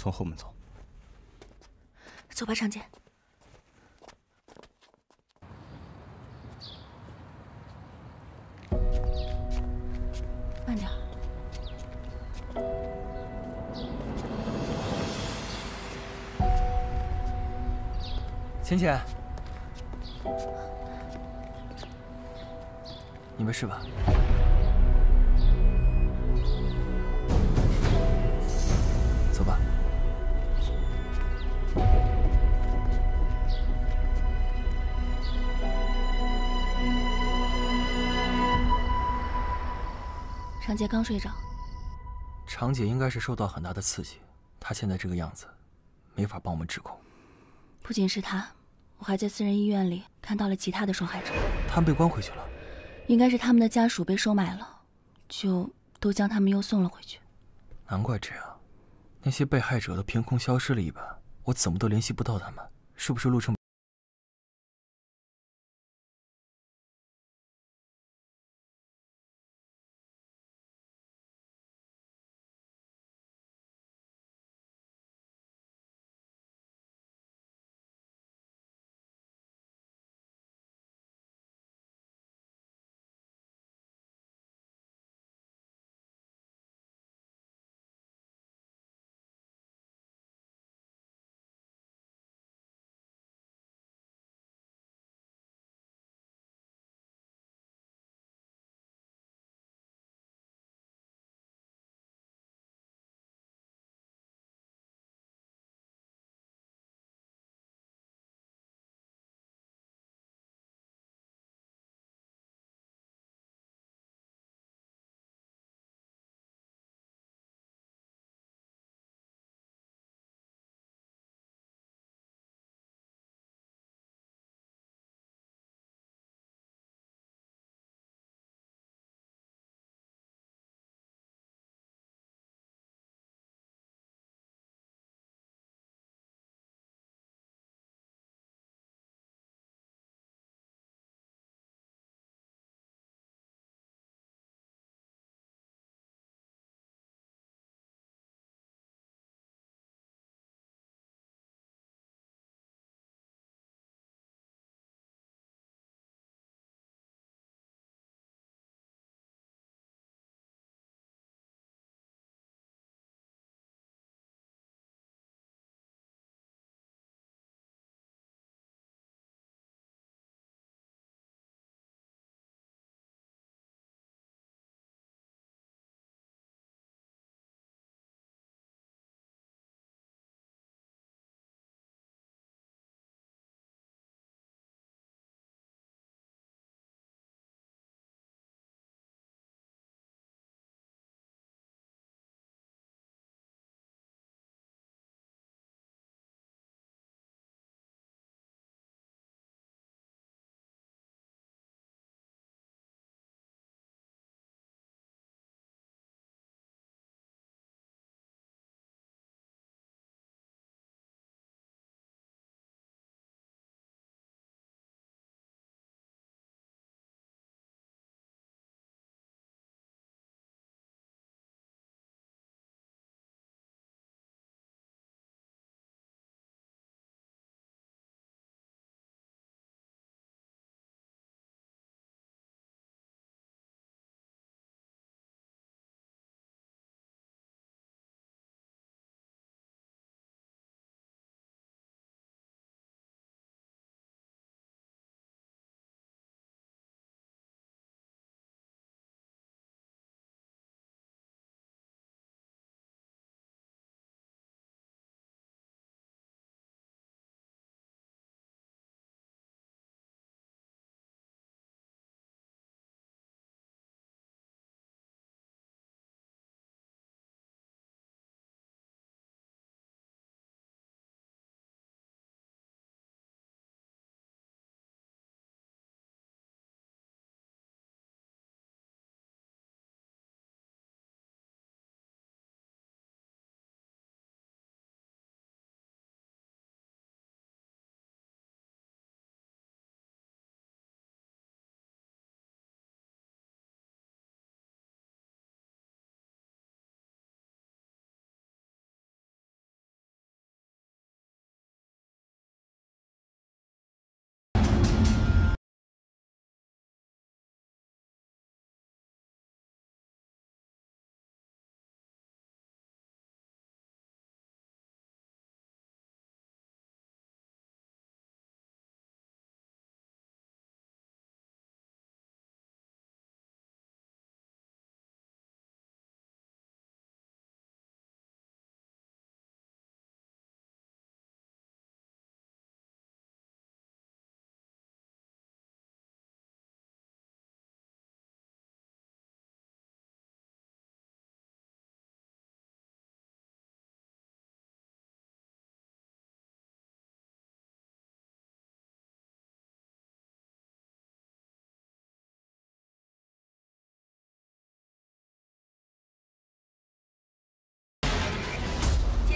从后门走。走吧，长姐。慢点。浅浅，你没事吧？走吧。长姐刚睡着。长姐应该是受到很大的刺激，她现在这个样子，没法帮我们指控。不仅是她，我还在私人医院里看到了其他的受害者。他们被关回去了？应该是他们的家属被收买了，就都将他们又送了回去。难怪这样，那些被害者都凭空消失了一般，我怎么都联系不到他们，是不是陆成？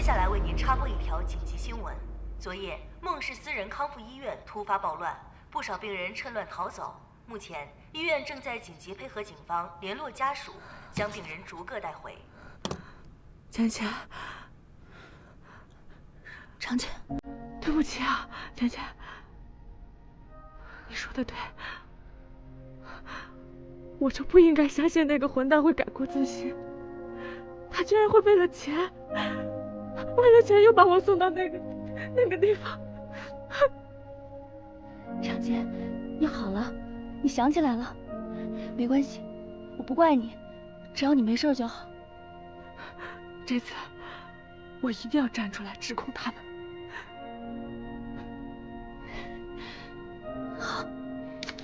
下来为您插播一条紧急新闻：昨夜，孟氏私人康复医院突发暴乱，不少病人趁乱逃走。目前，医院正在紧急配合警方联络家属，将病人逐个带回。浅浅，长姐，对不起啊，浅浅。你说的对，我就不应该相信那个混蛋会改过自新。他居然会为了钱，又把我送到那个地方。长姐，你好了，你想起来了，没关系，我不怪你，只要你没事就好。这次我一定要站出来指控他们。好，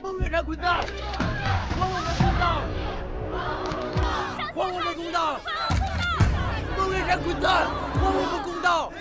孟院长滚蛋！还我们公道！还我们公道！孟院长滚蛋！还我们公道！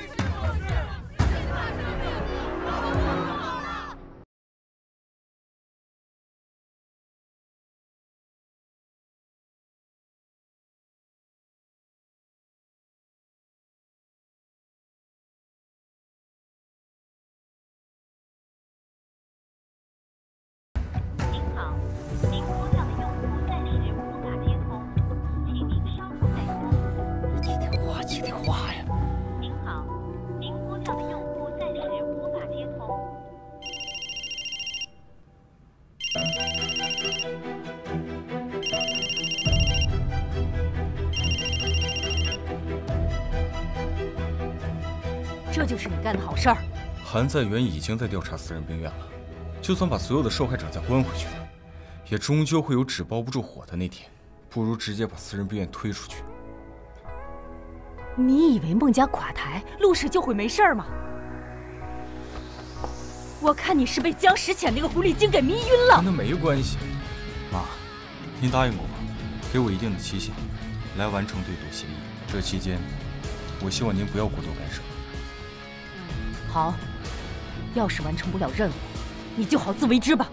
这就是你干的好事儿。韩在元已经在调查私人病院了，就算把所有的受害者再关回去，也终究会有纸包不住火的那天。不如直接把私人病院推出去。你以为孟家垮台，陆氏就会没事吗？我看你是被江石浅那个狐狸精给迷晕了。跟他没关系。妈，您答应我吧，给我一定的期限，来完成对赌协议。这期间，我希望您不要过多干涉。好，要是完成不了任务，你就好自为之吧。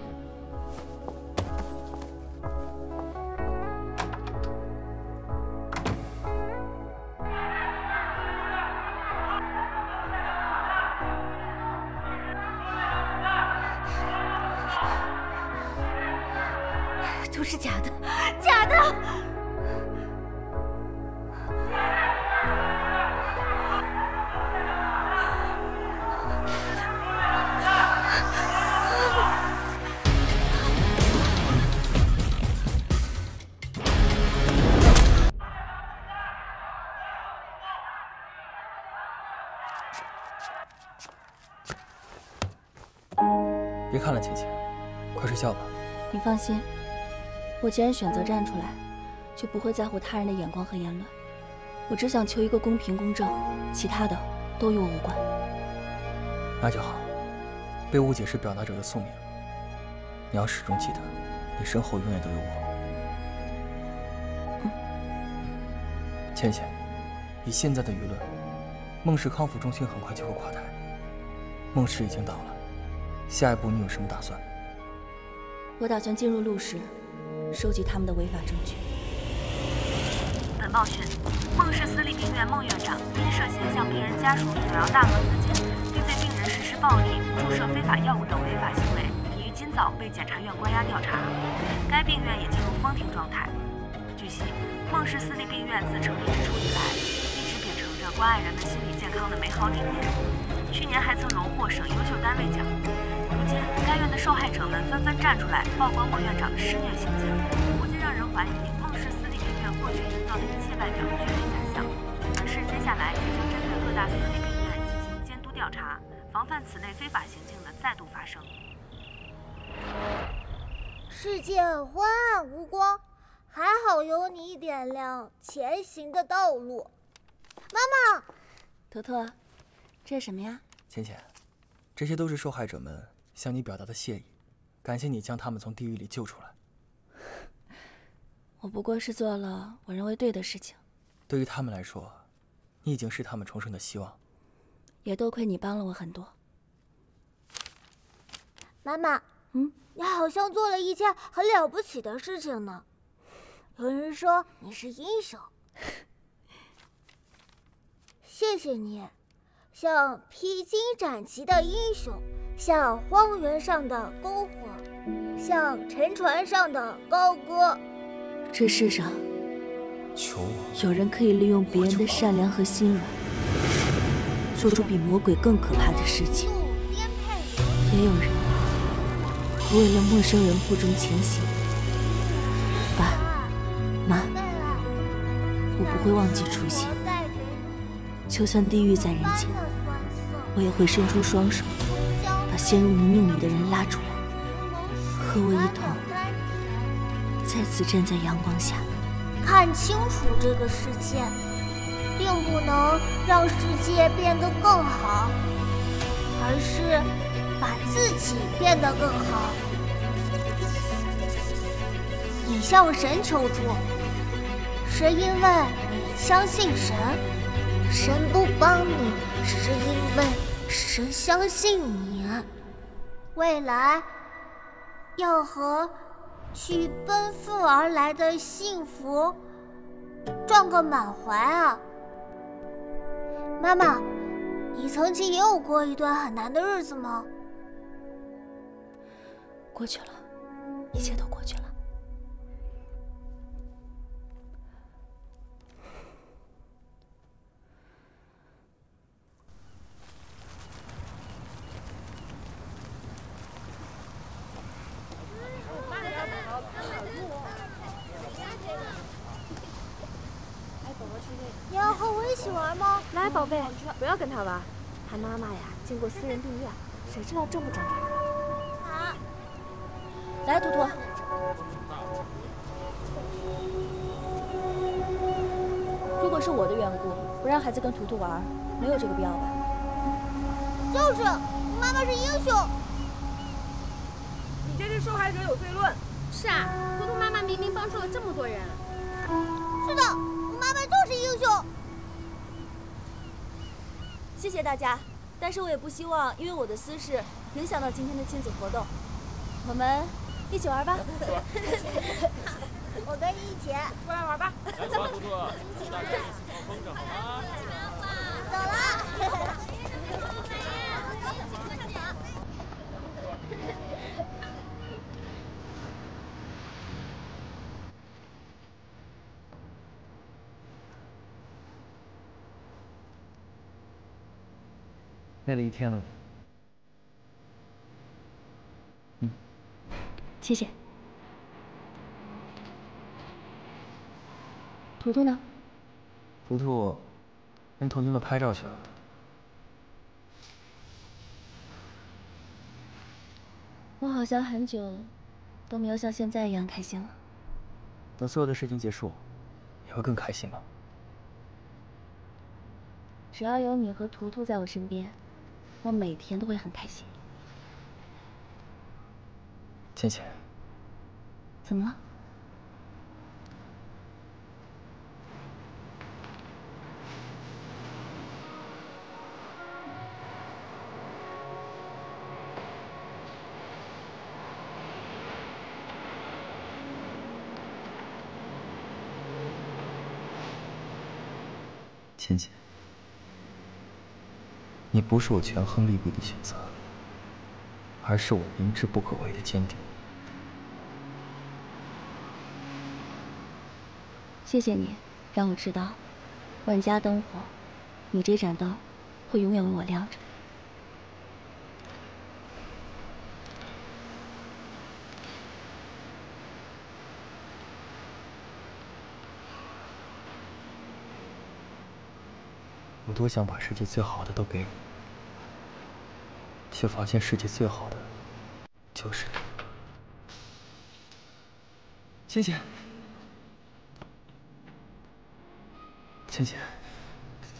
都是假的，假的！别看了，浅浅，快睡觉吧。你放心，我既然选择站出来，就不会在乎他人的眼光和言论。我只想求一个公平公正，其他的都与我无关。那就好。被误解是表达者的宿命，你要始终记得，你身后永远都有我。浅浅，以现在的舆论，孟氏康复中心很快就会垮台。孟氏已经倒了，下一步你有什么打算？我打算进入陆氏，收集他们的违法证据。本报讯：孟氏私立病院孟院长因涉嫌向病人家属索要大额资金，并对病人实施暴力、注射非法药物等违法行为，已于今早被检察院关押调查。该病院也进入封停状态。据悉，孟氏私立病院自成立之初以来，一直秉承着关爱人们心理健康的美好理念。去年还曾荣获省优秀单位奖。如今，该院的受害者们纷纷站出来曝光孟院长的施虐行径，不禁让人怀疑孟氏私立病院过去营造的一切外表均为假象。本市接下来也将针对各大私立病院进行监督调查，防范此类非法行径的再度发生。世界昏暗无光，还好有你点亮前行的道路。妈妈，图图，这是什么呀？浅浅，这些都是受害者们向你表达的谢意，感谢你将他们从地狱里救出来。我不过是做了我认为对的事情。对于他们来说，你已经是他们重生的希望。也多亏你帮了我很多。妈妈，你好像做了一件很了不起的事情呢。有人说你是英雄。谢谢你，像披荆斩棘的英雄，像荒原上的篝火，像沉船上的高歌。这世上，求我，有人可以利用别人的善良和心软，做出比魔鬼更可怕的事情，也有人为了陌生人负重前行。爸妈，我不会忘记初心，就算地狱在人间，我也会伸出双手，把陷入泥泞里的人拉出来，和我一同再次站在阳光下。看清楚这个世界，并不能让世界变得更好，而是把自己变得更好。你向神求助，是因为你相信神；神不帮你，是因为神相信你。未来要和去奔赴而来的幸福撞个满怀啊！妈妈，你曾经也有过一段很难的日子吗？过去了，一切都过去了。你要和我一起玩吗？来，宝贝，不要跟他玩。他妈妈呀，进过私人病院，谁知道正不正常？好。来，图图。如果是我的缘故，不让孩子跟图图玩，没有这个必要吧？就是，你妈妈是英雄。你这是受害者有罪论。是啊，图图妈妈明明帮助了这么多人。是的。妈妈就是英雄。谢谢大家，但是我也不希望因为我的私事影响到今天的亲子活动。我们一起玩吧。我跟你一起。过来玩吧。来吧，图图，大家一起放风筝好吗？走了。累了一天了。谢谢。图图呢？图图跟同学们拍照去了。我好像很久都没有像现在一样开心了。等所有的事情结束，你会更开心吗？只要有你和图图在我身边，我每天都会很开心。倩倩，怎么了？倩倩，你不是我权衡利弊的选择，而是我明知不可为的坚定。谢谢你，让我知道，万家灯火，你这盏灯会永远为我亮着。我多想把世界最好的都给你，却发现世界最好的就是你。倩倩，倩倩，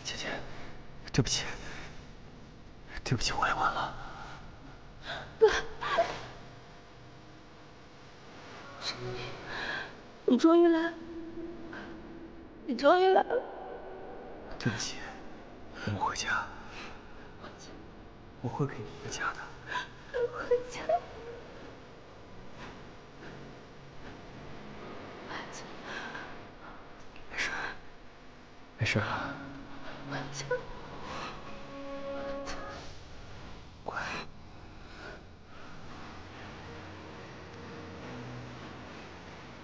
倩倩，对不起，对不起，我来晚了。爸，你终于来，你终于来了。对不起，我们回家，我会给你一个家的。回家。没事，没事，乖。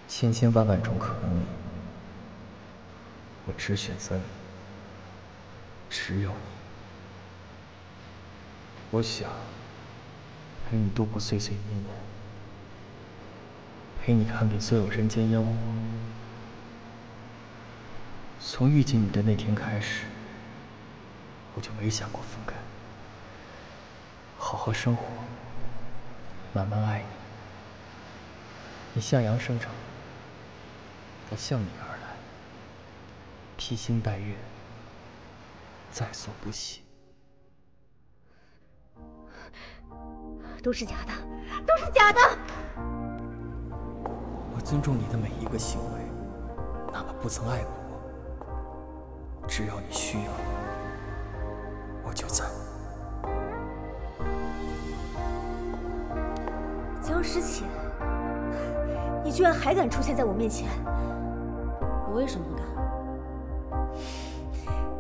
千千万万种可能里，我只选择你，只有你。我想陪你度过岁岁年年，陪你看遍所有人间烟火。从遇见你的那天开始，我就没想过分开。好好生活，慢慢爱你。你向阳生长，我向你而来，披星戴月，在所不惜。都是假的，都是假的！我尊重你的每一个行为，哪怕不曾爱过我。只要你需要，我就在。江诗浅，你居然还敢出现在我面前！我为什么不敢？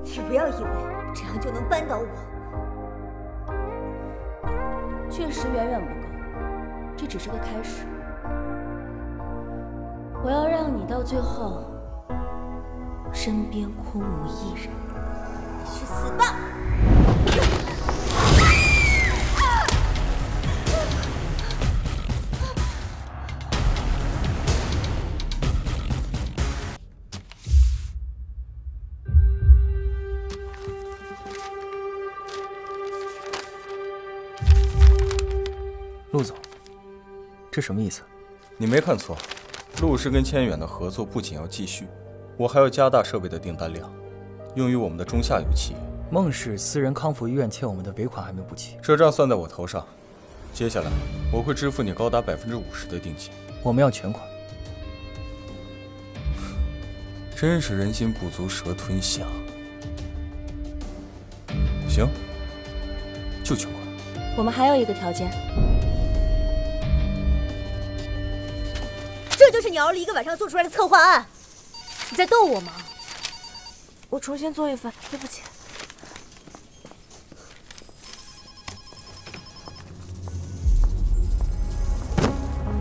你不要以为这样就能扳倒我。确实远远不够，这只是个开始。我要让你到最后，身边空无一人。你去死吧！陆总，这什么意思？你没看错，陆氏跟千远的合作不仅要继续，我还要加大设备的订单量，用于我们的中下游企业。孟氏私人康复医院欠我们的尾款还没补齐，这账算在我头上。接下来我会支付你高达50%的定金。我们要全款。真是人心不足蛇吞象。行，就全款。我们还有一个条件。这就是你熬了一个晚上做出来的策划案，你在逗我吗？我重新做一份，对不起。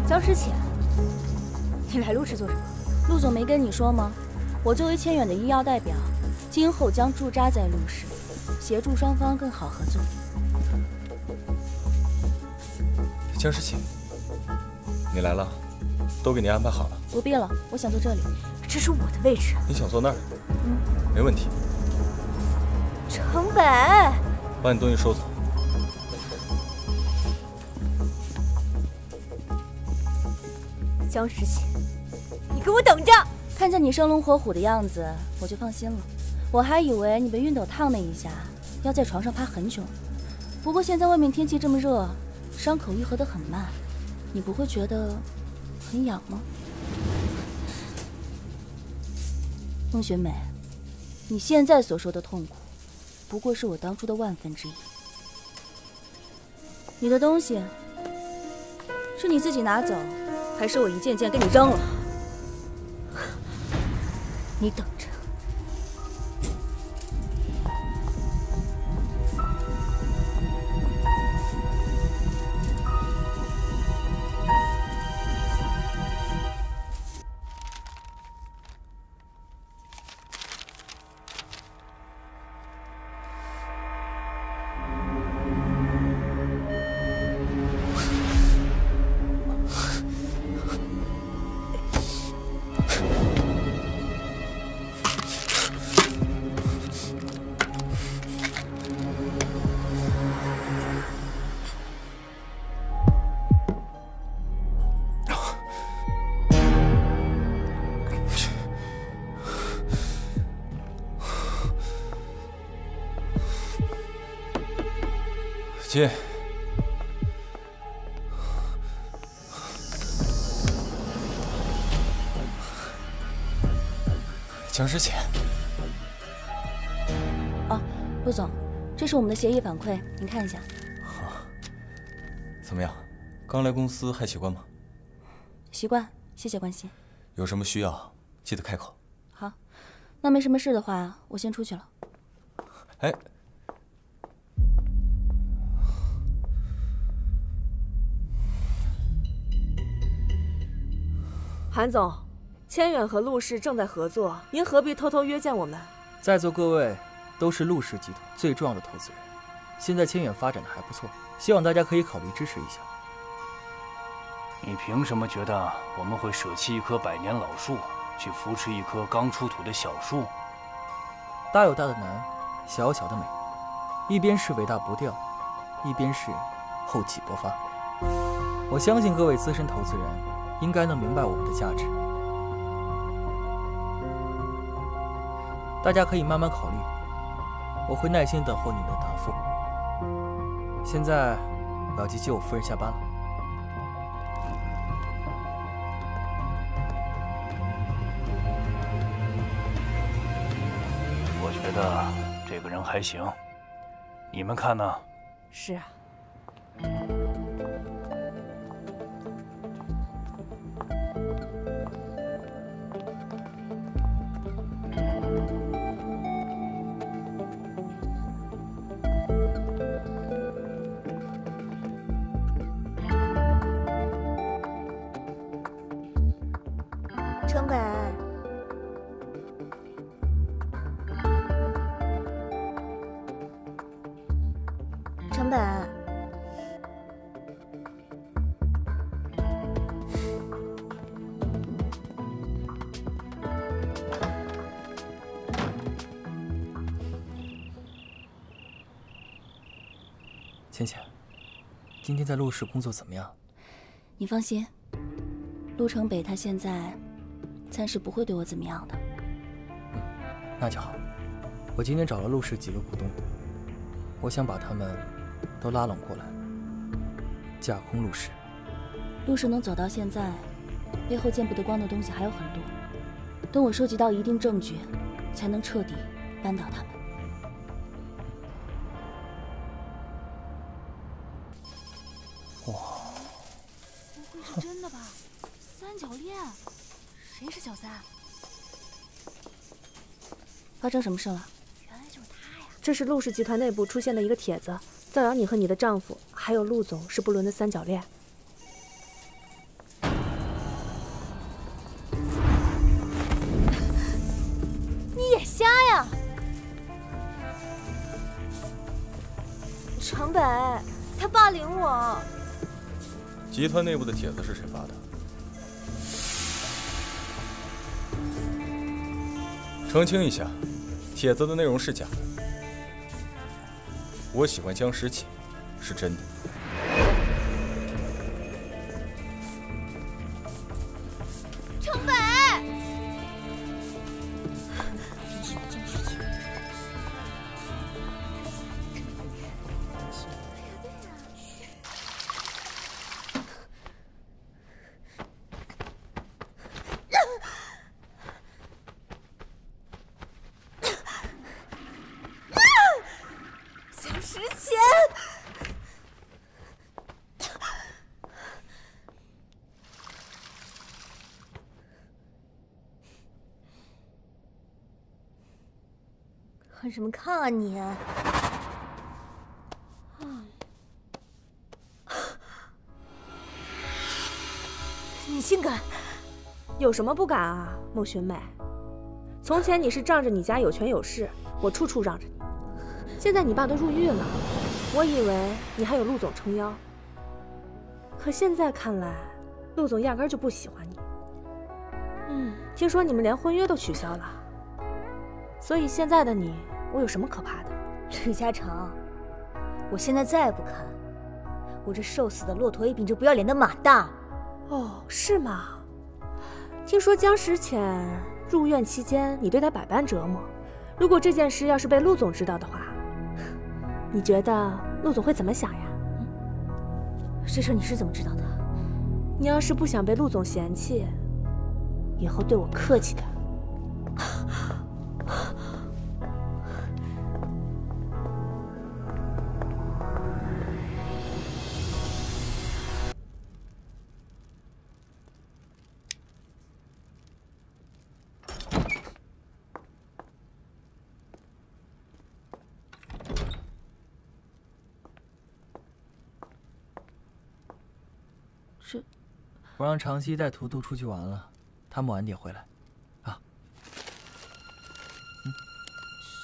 江诗浅，你来陆氏做什么？陆总没跟你说吗？我作为千远的医药代表，今后将驻扎在陆氏，协助双方更好合作。江诗浅，你来了。都给你安排好了。不必了，我想坐这里。这是我的位置。你想坐那儿？没问题。城北，把你东西收走。江诗浅，你给我等着！看见你生龙活虎的样子，我就放心了。我还以为你被熨斗烫那一下，要在床上趴很久。不过现在外面天气这么热，伤口愈合得很慢，你不会觉得很痒吗？孟雪美，你现在所受的痛苦，不过是我当初的1/1000。你的东西是你自己拿走，还是我一件件给你扔了？你等着。进。江诗浅。哦，陆总，这是我们的协议反馈，您看一下。好。怎么样？刚来公司还习惯吗？习惯，谢谢关心。有什么需要记得开口。好，那没什么事的话，我先出去了。哎，韩总，千远和陆氏正在合作，您何必偷偷约见我们？在座各位都是陆氏集团最重要的投资人，现在千远发展的还不错，希望大家可以考虑支持一下。你凭什么觉得我们会舍弃一棵百年老树，去扶持一棵刚出土的小树？大有大的难，小有小的美，一边是伟大不掉，一边是厚积薄发。我相信各位资深投资人应该能明白我们的价值，大家可以慢慢考虑，我会耐心等候你们的答复。现在我要去接我夫人下班了。我觉得这个人还行，你们看呢？是啊。成本，成本，浅浅，今天在陆氏工作怎么样？你放心，陆城北他现在暂时不会对我怎么样的。那就好。我今天找了陆氏几个股东，我想把他们都拉拢过来，架空陆氏。陆氏能走到现在，背后见不得光的东西还有很多。等我收集到一定证据，才能彻底扳倒他们。哇！不会是真的吧？三角恋？谁是小三？发生什么事了？原来就是他呀！这是陆氏集团内部出现的一个帖子，造谣你和你的丈夫还有陆总是不伦的三角恋。你眼瞎呀！城北，他霸凌我。集团内部的帖子是谁发的？澄清一下，帖子的内容是假的。我喜欢江时起，是真的。城北，之前，看什么看啊你？你竟敢！有什么不敢啊，孟寻美？从前你是仗着你家有权有势，我处处让着你。现在你爸都入狱了，我以为你还有陆总撑腰，可现在看来，陆总压根就不喜欢你。听说你们连婚约都取消了，所以现在的你，我有什么可怕的？吕嘉诚，我现在再不看，我这瘦死的骆驼也比这不要脸的马大。哦，是吗？听说江时浅入院期间，你对他百般折磨。如果这件事要是被陆总知道的话，你觉得陆总会怎么想呀？这事你是怎么知道的？你要是不想被陆总嫌弃，以后对我客气点。我让长熙带图图出去玩了，他们晚点回来。啊。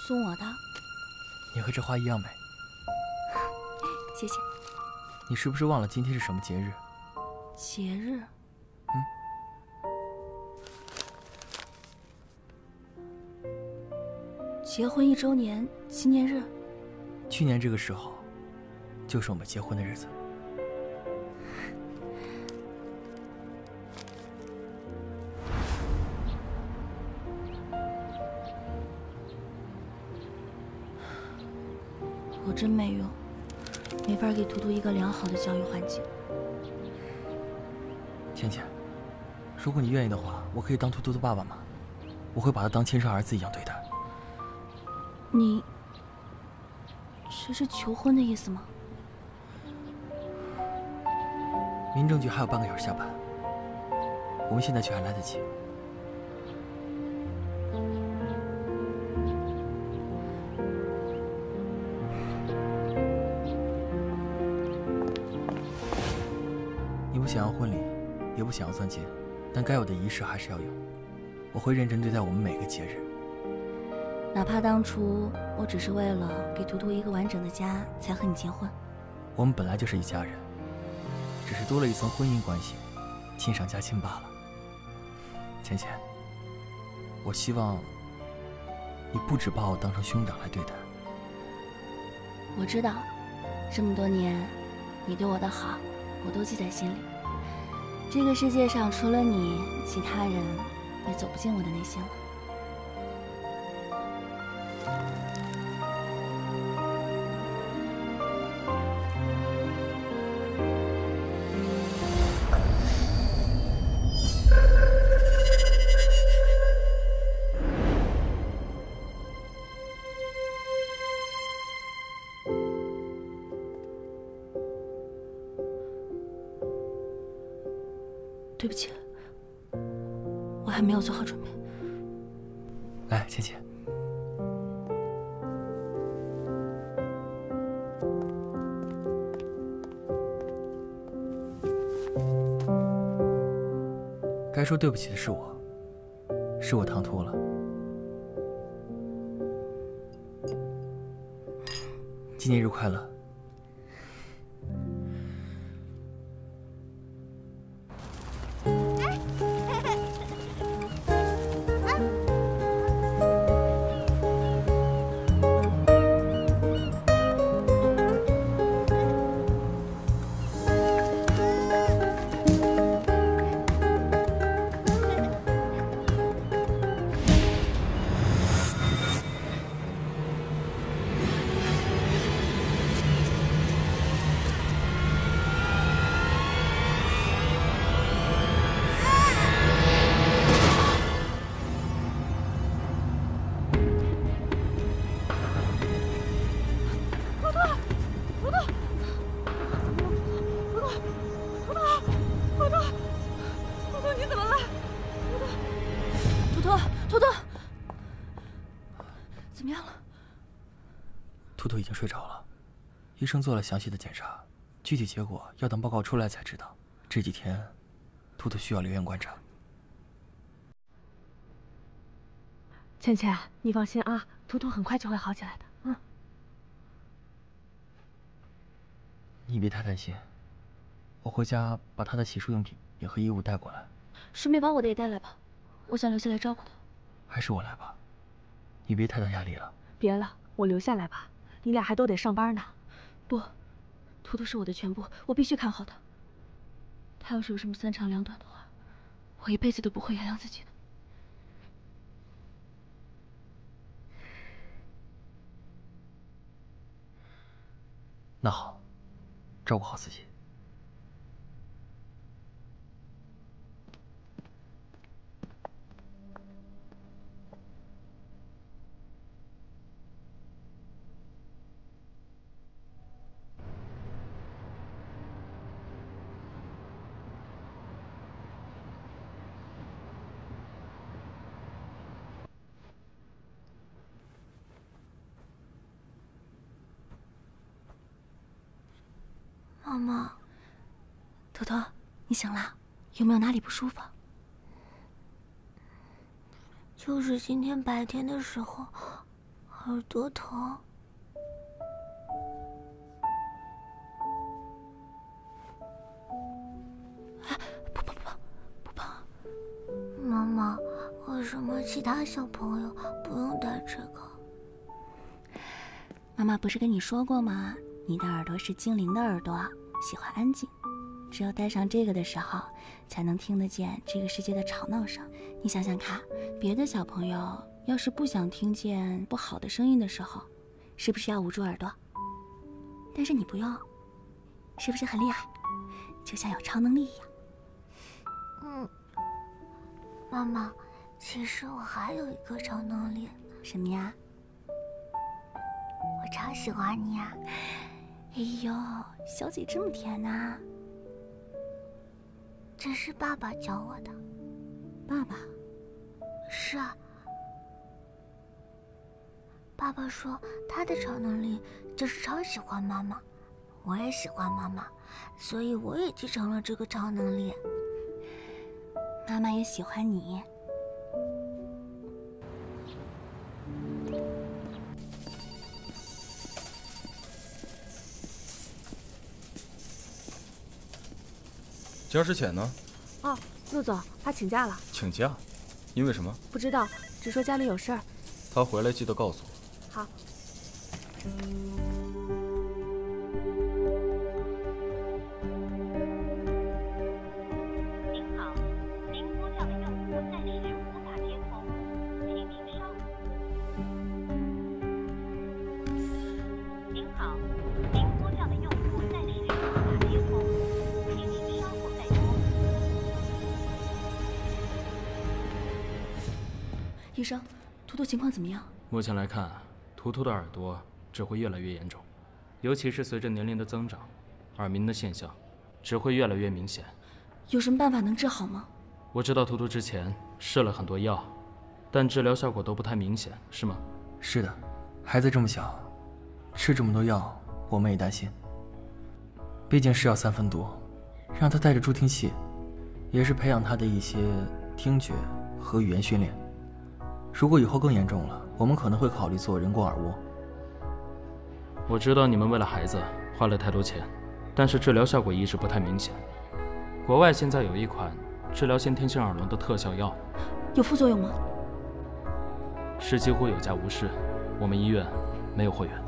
送我的。你和这花一样美。谢谢。你是不是忘了今天是什么节日？节日？结婚1周年纪念日。去年这个时候，就是我们结婚的日子。我真没用，没法给图图一个良好的教育环境。倩倩，如果你愿意的话，我可以当图图的爸爸吗？我会把他当亲生儿子一样对待。你这是求婚的意思吗？民政局还有半个小时下班，我们现在去还来得及。你不想要婚礼，也不想要钻戒，但该有的仪式还是要有。我会认真对待我们每个节日。哪怕当初我只是为了给图图一个完整的家才和你结婚。我们本来就是一家人，只是多了一层婚姻关系，亲上加亲罢了。倩倩，我希望你不只把我当成兄长来对待。我知道，这么多年你对我的好，我都记在心里。这个世界上除了你，其他人也走不进我的内心了。对不起，我还没有做好准备。来，倩倩。该说对不起的是我唐突了。纪念日快乐。图图已经睡着了，医生做了详细的检查，具体结果要等报告出来才知道。这几天，图图需要留院观察。倩倩，你放心啊，图图很快就会好起来的。嗯。你别太担心，我回家把他的洗漱用品也和衣物带过来，顺便把我的也带来吧，我想留下来照顾他。还是我来吧，你别太大压力了。别了，我留下来吧，你俩还都得上班呢。不，图图是我的全部，我必须看好他。他要是有什么三长两短的话，我一辈子都不会原谅自己的。那好，照顾好自己。妈妈，图图，你醒了？有没有哪里不舒服？就是今天白天的时候，耳朵疼。不碰。妈妈，为什么其他小朋友不用戴这个？妈妈不是跟你说过吗？你的耳朵是精灵的耳朵，喜欢安静。只有戴上这个的时候，才能听得见这个世界的吵闹声。你想想看，别的小朋友要是不想听见不好的声音的时候，是不是要捂住耳朵？但是你不用，是不是很厉害？就像有超能力一样。妈妈，其实我还有一个超能力。什么呀？我超喜欢你呀！哎呦，小嘴这么甜呐！这是爸爸教我的。爸爸？是啊。爸爸说他的超能力就是超喜欢妈妈，我也喜欢妈妈，所以我也继承了这个超能力。妈妈也喜欢你。江诗浅呢？哦，陆总，他请假了。请假？因为什么？不知道，只说家里有事儿。他回来记得告诉我。好。您好，您拨叫的用户暂时无法接通，请您稍后。您好，您拨叫的用户暂时无法接通，请您稍后再拨。医生，图图情况怎么样？目前来看，图图的耳朵只会越来越严重，尤其是随着年龄的增长，耳鸣的现象只会越来越明显。有什么办法能治好吗？我知道图图之前试了很多药，但治疗效果都不太明显，是吗？是的，孩子这么小，吃这么多药，我们也担心。毕竟是药3分多，让他带着助听器，也是培养他的一些听觉和语言训练。如果以后更严重了，我们可能会考虑做人工耳蜗。我知道你们为了孩子花了太多钱，但是治疗效果一直不太明显。国外现在有一款治疗先天性耳聋的特效药，有副作用吗？是几乎有价无市，我们医院没有会员。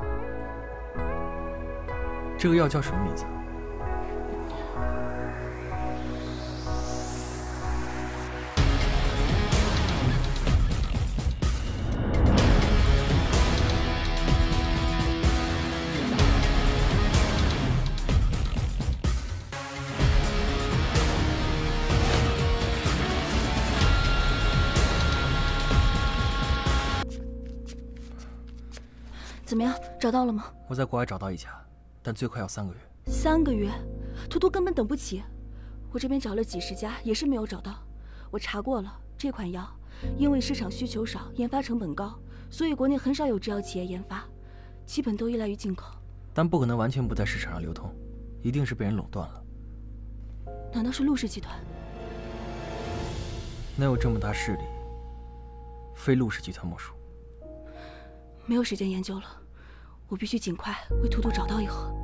这个药叫什么名字？怎么样，找到了吗？我在国外找到一家，但最快要3个月。3个月，图图根本等不起。我这边找了几十家，也是没有找到。我查过了，这款药因为市场需求少，研发成本高，所以国内很少有制药企业研发，基本都依赖于进口。但不可能完全不在市场上流通，一定是被人垄断了。难道是陆氏集团？能有这么大势力，非陆氏集团莫属。没有时间研究了，我必须尽快为图图找到一盒。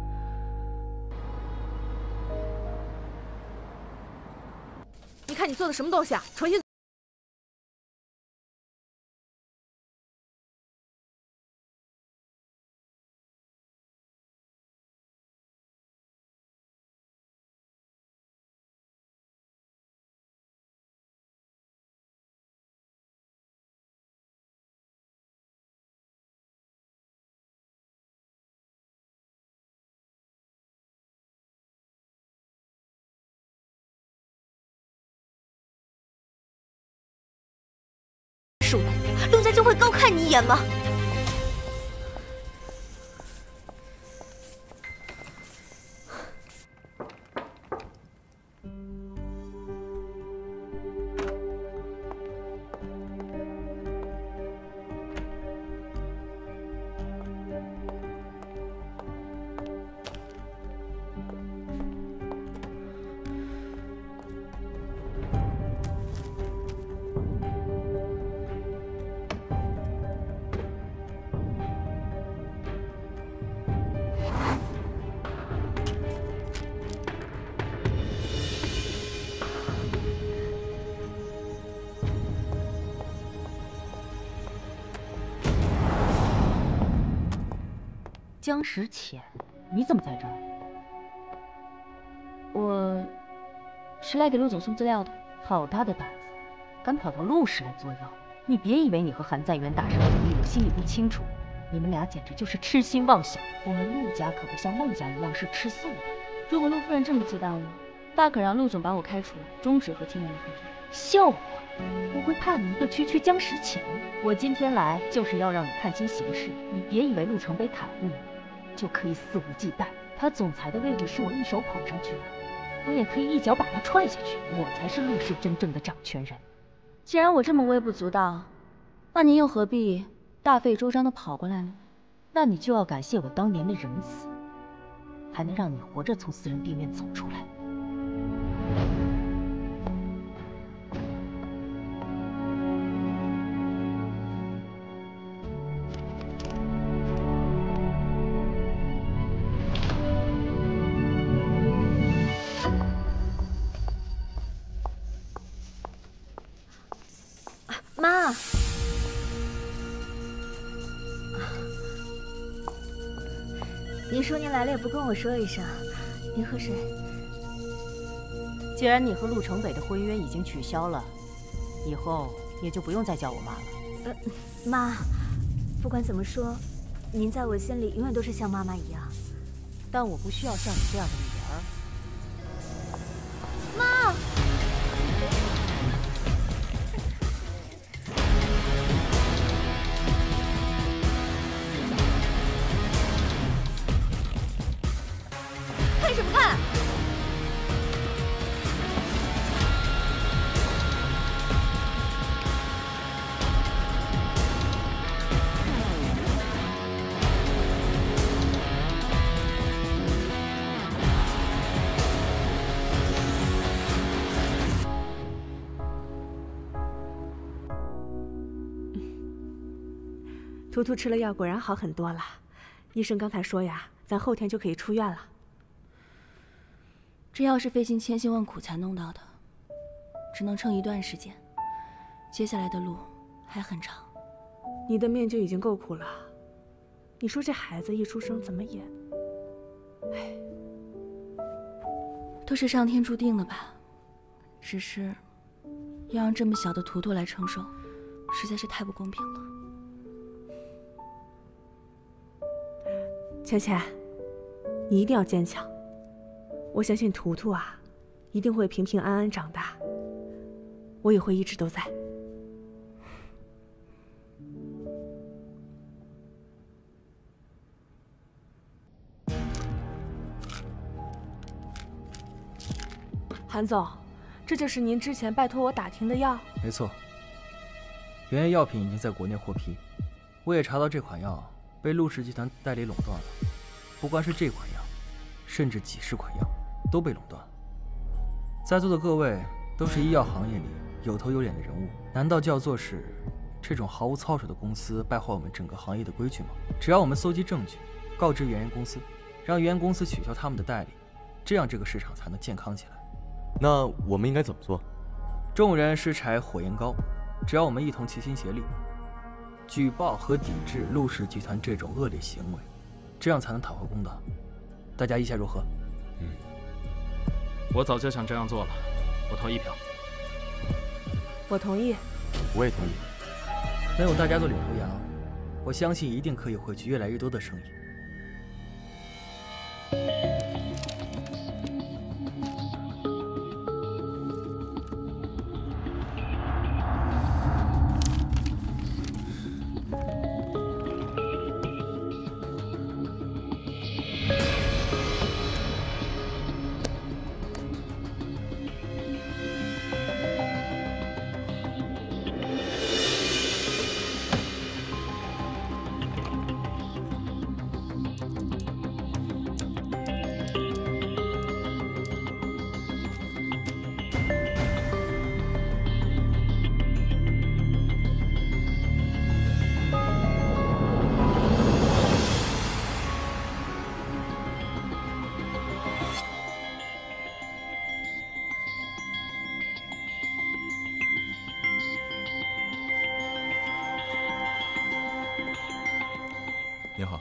你看你做的什么东西啊！重新。陆家就会高看你一眼吗？江时浅，你怎么在这儿？我是来给陆总送资料的。好大的胆子，敢跑到陆氏来作妖！你别以为你和韩在元打什么主意，我心里不清楚。你们俩简直就是痴心妄想。我们陆家可不像孟家一样是吃素的。如果陆夫人这么忌惮我，大可让陆总把我开除，终止和天元的合作。笑话！我会怕你一个区江时浅？我今天来就是要让你看清形势。你别以为陆城北砍了你，就可以肆无忌惮。他总裁的位置是我一手捧上去的。我也可以一脚把他踹下去，我才是陆氏真正的掌权人。既然我这么微不足道，那您又何必大费周章的跑过来呢？那你就要感谢我当年的仁慈，才能让你活着从私人病院走出来。妈，您说您来了也不跟我说一声，您和谁？既然你和陆城北的婚约已经取消了，以后也就不用再叫我妈了。妈，不管怎么说，您在我心里永远都是像妈妈一样。但我不需要像你这样的女儿。妈。看什么看？图图吃了药，果然好很多了。医生刚才说呀，咱后天就可以出院了。这药是费尽千辛万苦才弄到的，只能撑一段时间，接下来的路还很长。你的命就已经够苦了，你说这孩子一出生怎么演？哎，都是上天注定的吧？只是要让这么小的图图来承受，实在是太不公平了。浅浅，你一定要坚强。我相信图图啊，一定会平平安安长大。我也会一直都在。韩总，这就是您之前拜托我打听的药？没错，原业药品已经在国内获批，我也查到这款药被陆氏集团代理垄断了。不光是这款药，甚至几十款药都被垄断了。在座的各位都是医药行业里有头有脸的人物，难道就要坐视这种毫无操守的公司败坏我们整个行业的规矩吗？只要我们搜集证据，告知原研公司，让原研公司取消他们的代理，这样这个市场才能健康起来。那我们应该怎么做？众人拾柴火焰高，只要我们一同齐心协力，举报和抵制陆氏集团这种恶劣行为，这样才能讨回公道。大家意下如何？我早就想这样做了，我投一票。我同意。我也同意。能有大家做领头羊，我相信一定可以汇聚越来越多的生意。你好，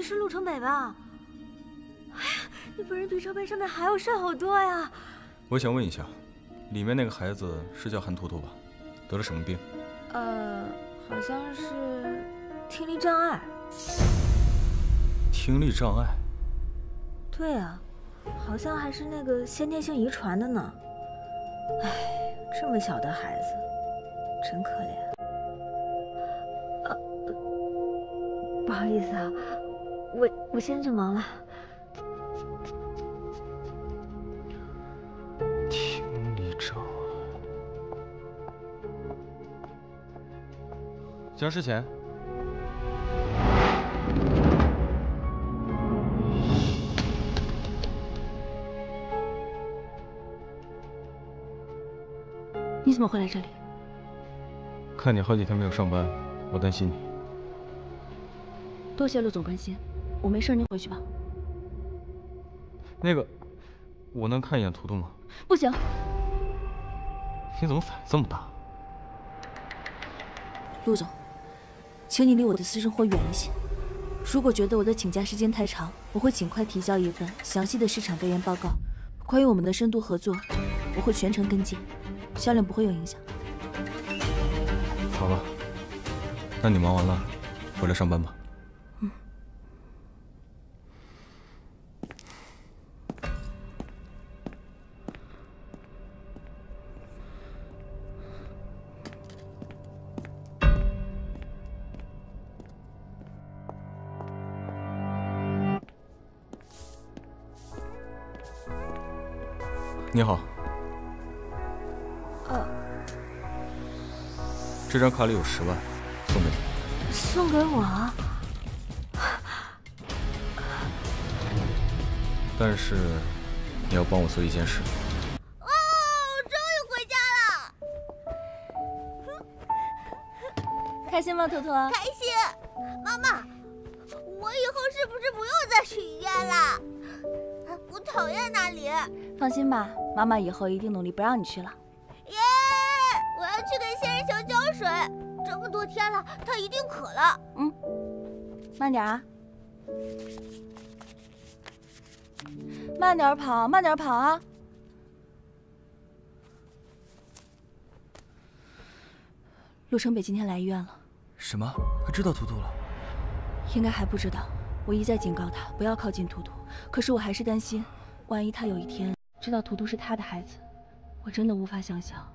是陆城北吧？哎呀，你本人比照片上面还要帅好多呀！我想问一下，里面那个孩子是叫韩图图吧？得了什么病？好像是听力障碍。听力障碍？对啊，好像还是那个先天性遗传的呢。哎，这么小的孩子，真可怜。不好意思啊，我先去忙了。听力障碍。僵尸钳。你怎么会来这里？看你好几天没有上班，我担心你。多谢陆总关心，我没事，您回去吧。那个，我能看一眼图图吗？不行。你怎么反应这么大？陆总，请你离我的私生活远一些。如果觉得我的请假时间太长，我会尽快提交一份详细的市场调研报告。关于我们的深度合作，我会全程跟进，销量不会有影响。好吧，那你忙完了，回来上班吧。你好。这张卡里有10万，送给你。送给我？但是你要帮我做一件事。哦，终于回家了！开心吗，图图？开心。妈妈，我以后是不是不用再去医院了？我讨厌那里。放心吧，妈妈以后一定努力不让你去了。耶！我要去给仙人球浇水，这么多天了，它一定渴了。慢点啊，慢点跑，慢点跑啊！陆城北今天来医院了。什么？他知道图图了？应该还不知道。我一再警告他不要靠近图图，可是我还是担心，万一他有一天知道图图是他的孩子，我真的无法想象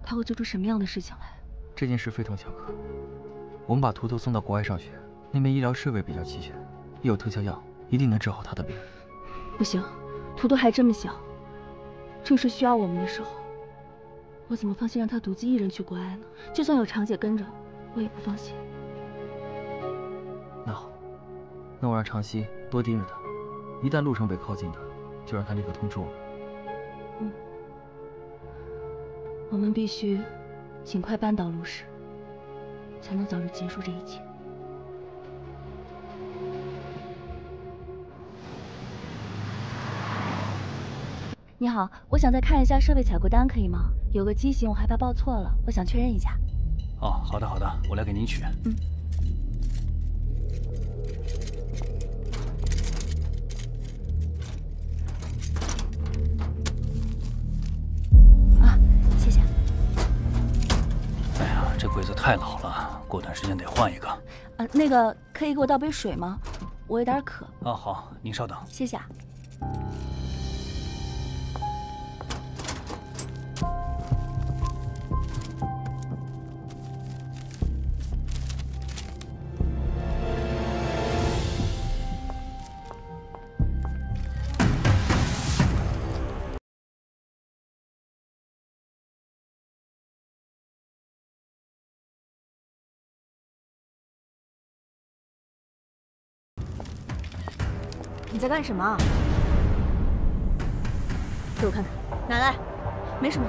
他会做出什么样的事情来。这件事非同小可，我们把图图送到国外上学，那边医疗设备比较齐全，也有特效药，一定能治好他的病。不行，图图还这么小，正是需要我们的时候，我怎么放心让他独自一人去国外呢？就算有长姐跟着，我也不放心。那好，那我让长熙多盯着他，一旦陆城北靠近他，就让他立刻通知我。我们必须尽快扳倒陆氏，才能早日结束这一切。你好，我想再看一下设备采购单，可以吗？有个机型我害怕报错了，我想确认一下。哦，好的好的，我来给您取。谢谢。哎呀，这柜子太老了，过段时间得换一个。那个可以给我倒杯水吗？我有点渴。好，您稍等。谢谢啊。你在干什么？给我看看，拿来。没什么。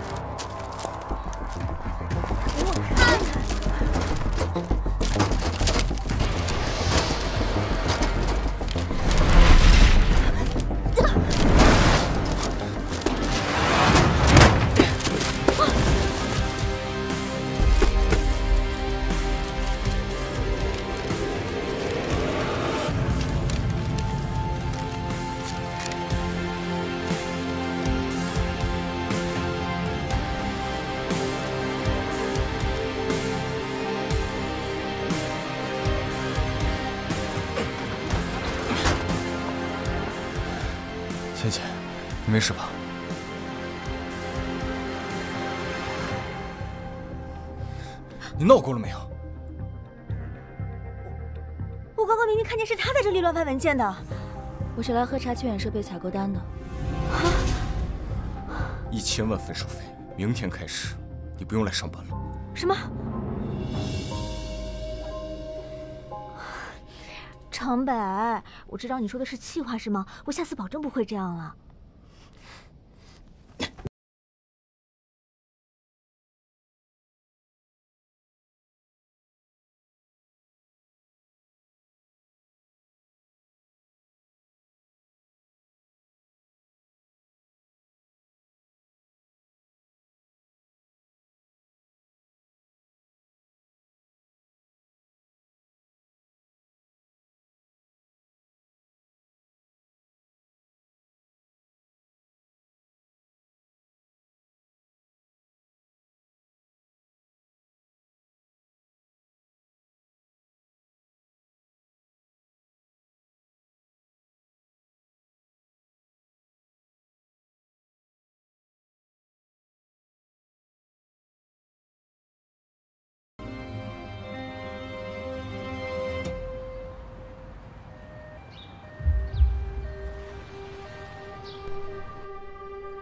给我看看。芊芊，你没事吧？你闹够了没有？我刚刚明明看见是他在这里乱翻文件的。我是来喝茶缺眼设备采购单的。1000万分手费，明天开始，你不用来上班了。什么？程北，我知道你说的是气话是吗？我下次保证不会这样了。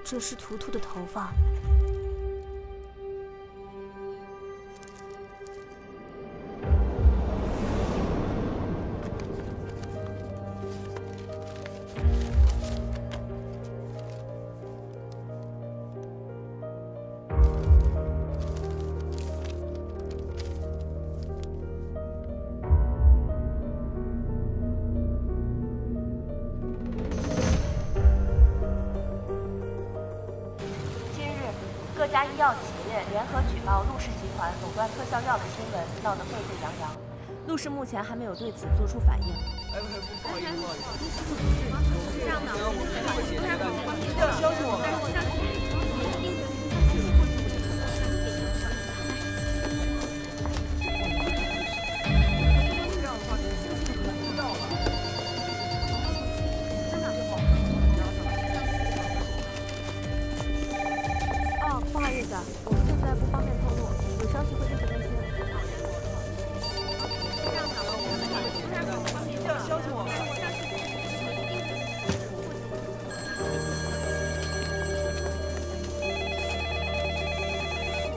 这是图图的头发。各家医药企业联合举报陆氏集团垄断特效药的新闻，闹得沸沸扬扬。陆氏目前还没有对此做出反应。不好意思，这样的，一定要相信我们。不好意思，我们现在不方便透露，有消息会立刻更新。这样的，一定要相信我们。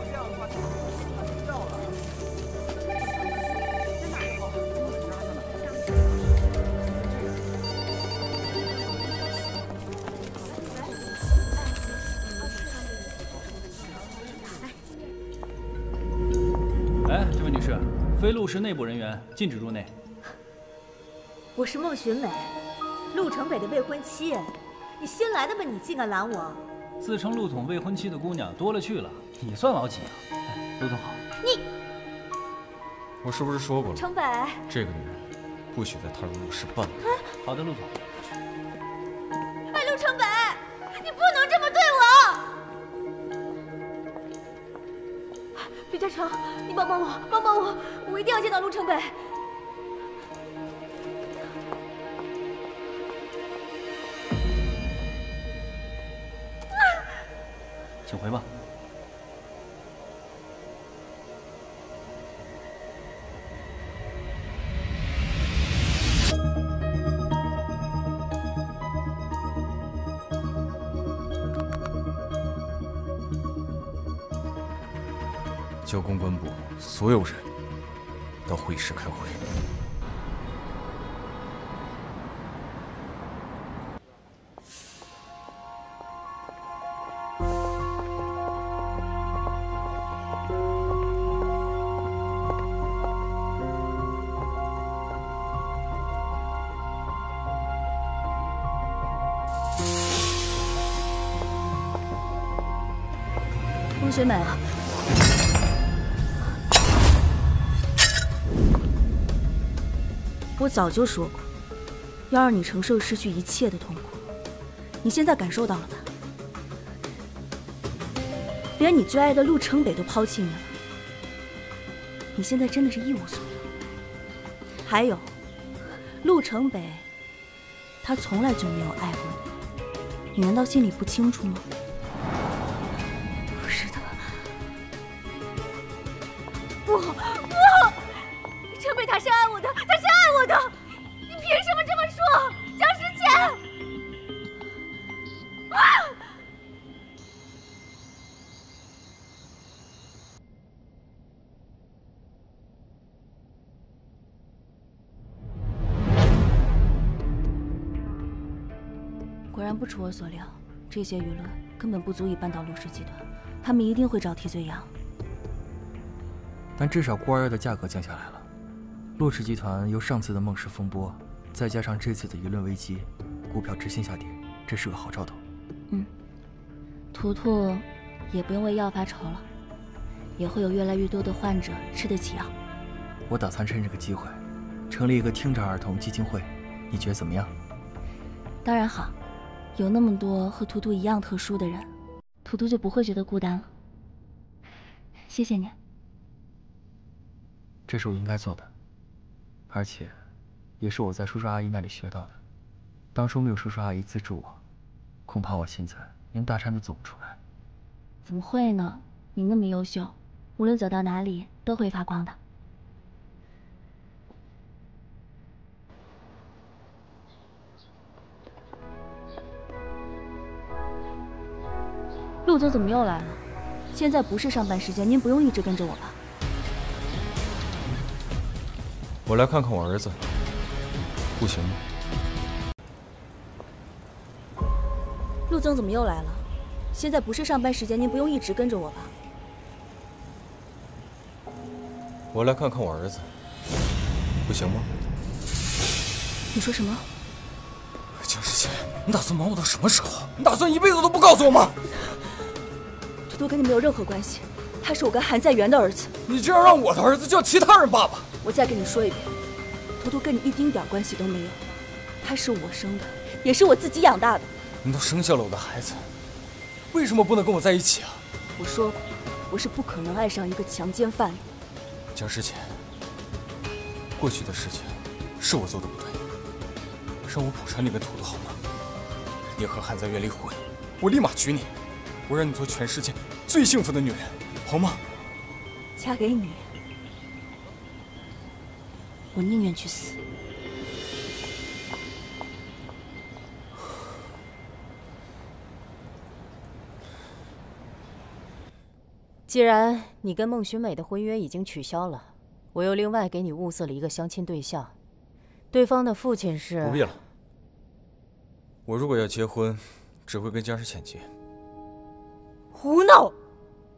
这样的话，就不要了。在哪一号？这位女士，非陆氏内部人员禁止入内。我是孟寻美，陆城北的未婚妻。你新来的吧？你竟敢拦我！自称陆总未婚妻的姑娘多了去了，你算老几啊？陆总好。你，我是不是说过了？城北，这个女人不许再踏入陆氏半步。好的，陆总。哎，陆城北，你不能这么对我！李嘉诚，你帮帮我，我一定要见到陆城北。请回吧。叫公关部所有人到会议室开会。孟学美，我早就说过，要让你承受失去一切的痛苦，你现在感受到了吧？连你最爱的陆城北都抛弃你了，你现在真的是一无所有。还有，陆城北，他从来就没有爱过你。你难道心里不清楚吗？不是的。不，陈北他是爱我的，他是爱我的，你凭什么这么说？江时浅！啊！果然不出我所料，这些舆论根本不足以扳倒陆氏集团，他们一定会找替罪羊。但至少孤儿药的价格降下来了。陆氏集团由上次的梦氏风波，再加上这次的舆论危机，股票直线下跌，这是个好兆头。图图也不用为药发愁了，也会有越来越多的患者吃得起药。我打算趁这个机会，成立一个听障儿童基金会，你觉得怎么样？当然好，有那么多和图图一样特殊的人，图图就不会觉得孤单了。谢谢你。这是我应该做的，而且也是我在叔叔阿姨那里学到的。当初没有叔叔阿姨资助我，恐怕我现在连大山都走不出来。怎么会呢？你那么优秀，无论走到哪里都会发光的。陆总怎么又来了？现在不是上班时间，您不用一直跟着我吧？我来看看我儿子，不行吗？陆总怎么又来了？现在不是上班时间，您不用一直跟着我吧？我来看看我儿子，不行吗？你说什么？江时浅，你打算瞒我到什么时候？你打算一辈子都不告诉我吗？图图跟你没有任何关系，他是我跟韩在元的儿子。你这样让我的儿子叫其他人爸爸。我再跟你说一遍，图图跟你一丁点关系都没有，他是我生的，也是我自己养大的。你都生下了我的孩子，为什么不能跟我在一起啊？我说过，我是不可能爱上一个强奸犯的。江时浅，过去的事情是我做的不对，让我补偿你跟图图好吗？你和韩在元离婚，我立马娶你，我让你做全世界最幸福的女人，好吗？嫁给你，我宁愿去死。既然你跟孟寻美的婚约已经取消了，我又另外给你物色了一个相亲对象，对方的父亲是……不必了，我如果要结婚，只会跟江时浅结。胡闹！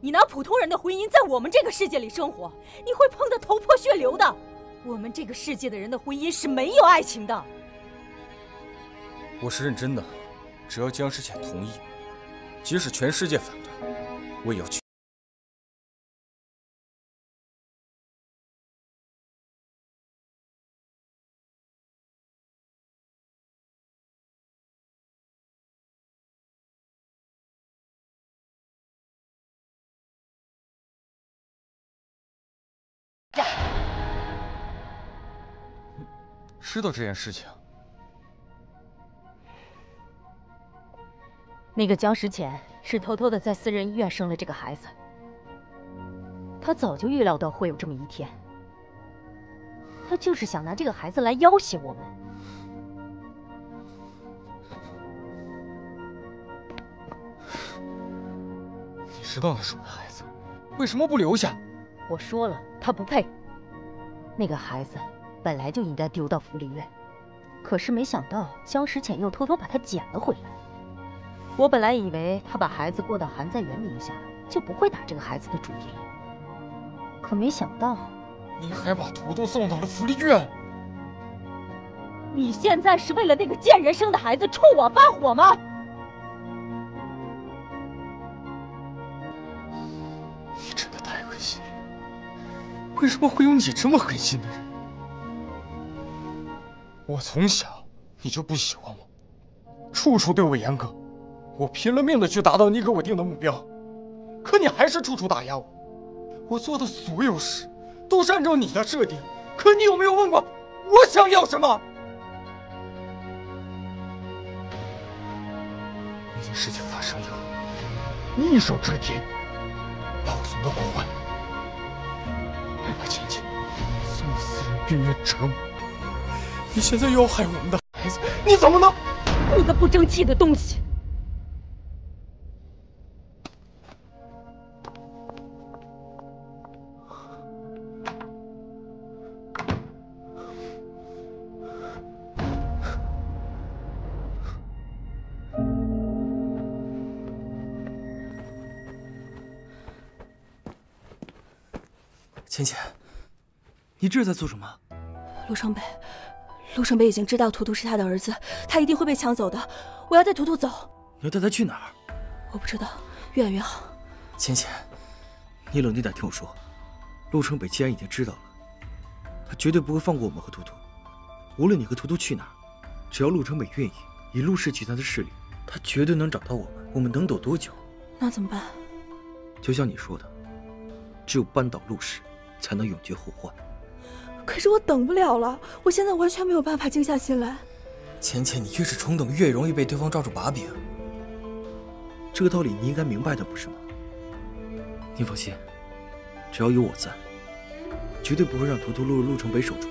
你拿普通人的婚姻在我们这个世界里生活，你会碰得头破血流的。我们这个世界的人的婚姻是没有爱情的。我是认真的，只要江时浅同意，即使全世界反对，我也要去。知道这件事情，那个江时浅是偷偷的在私人医院生了这个孩子，他早就预料到会有这么一天，他就是想拿这个孩子来要挟我们。你知道那是我的孩子，为什么不留下？我说了，他不配。那个孩子本来就应该丢到福利院，可是没想到江时浅又偷偷把他捡了回来。我本来以为他把孩子过到韩在元名下，就不会打这个孩子的主意，可没想到你还把图图送到了福利院。你现在是为了那个贱人生的孩子冲我发火吗？你真的太狠心，为什么会有你这么狠心的人？我从小你就不喜欢我，处处对我严格，我拼了命的去达到你给我定的目标，可你还是处处打压我。我做的所有事都是按照你的设定，可你有没有问过我想要什么？件事情发生以后，你一手遮天，把我送到国外，还把倩倩送私人病院折磨。你现在又要害我们的孩子，你怎么能？你个不争气的东西！倩倩，你这是在做什么？陆城北，陆城北已经知道图图是他的儿子，他一定会被抢走的。我要带图图走。你要带他去哪儿？我不知道，越远越好。倩倩，你冷静点，听我说。陆城北既然已经知道了，他绝对不会放过我们和图图。无论你和图图去哪儿，只要陆城北愿意，以陆氏集团的势力，他绝对能找到我们。我们能躲多久？那怎么办？就像你说的，只有扳倒陆氏，才能永绝后患。可是我等不了了，我现在完全没有办法静下心来。倩倩，你越是冲动，越容易被对方抓住把柄。这个道理你应该明白的，不是吗？你放心，只要有我在，绝对不会让图图落入陆城北手中。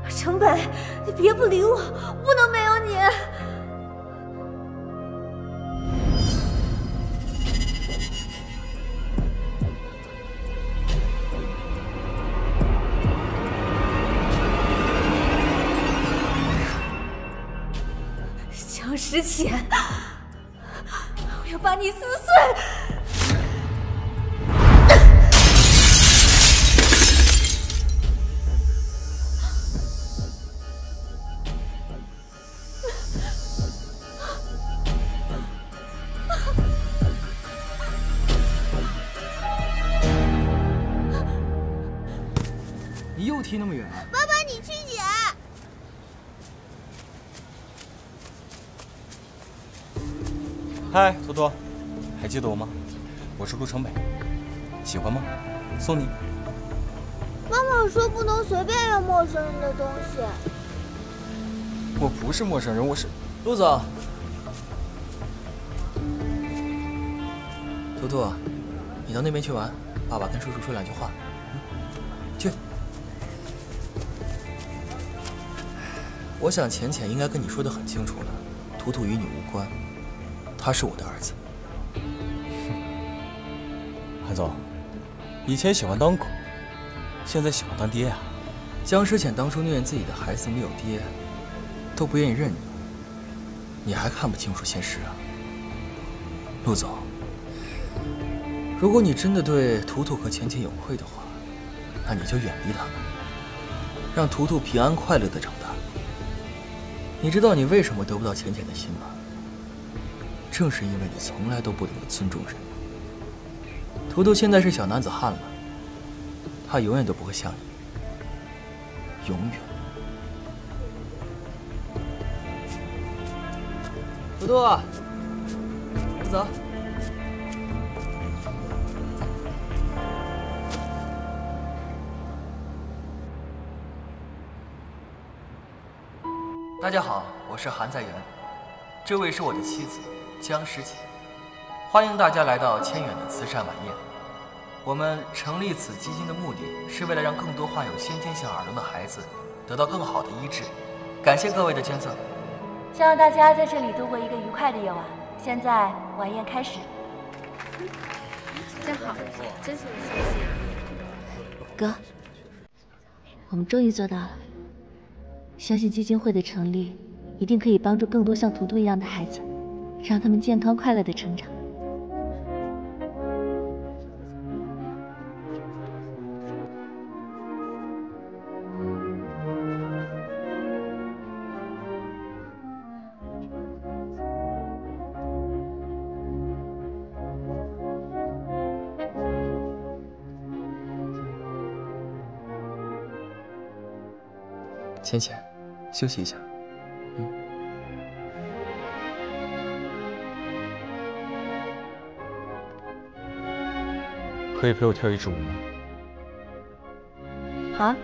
城北，你别不理我，不能没有你。江时浅，我要把你撕碎！你又踢那么远啊？爸爸，你去捡。嗨，图图，还记得我吗？我是陆城北，喜欢吗？送你。妈妈说不能随便要陌生人的东西。我不是陌生人，我是陆总。图图，你到那边去玩，爸爸跟叔叔说两句话。去。我想浅浅应该跟你说的很清楚了，图图与你无关，他是我的儿子。韩总，以前喜欢当狗，现在喜欢当爹啊。江时浅当初虐自己的孩子没有爹，都不愿意认你，你还看不清楚现实啊？陆总，如果你真的对图图和浅浅有愧的话，那你就远离他们，让图图平安快乐的长大。你知道你为什么得不到浅浅的心吗？正是因为你从来都不懂得尊重人。图图现在是小男子汉了，他永远都不会像你，永远。图图，走。大家好，我是韩在元，这位是我的妻子江时浅，欢迎大家来到千远的慈善晚宴。我们成立此基金的目的是为了让更多患有先天性耳聋的孩子得到更好的医治，感谢各位的捐赠。希望大家在这里度过一个愉快的夜晚。现在晚宴开始。真好，真是有信心。哥，我们终于做到了。相信基金会的成立，一定可以帮助更多像图图一样的孩子，让他们健康快乐的成长。浅浅，休息一下。可以陪我跳一支舞吗？啊？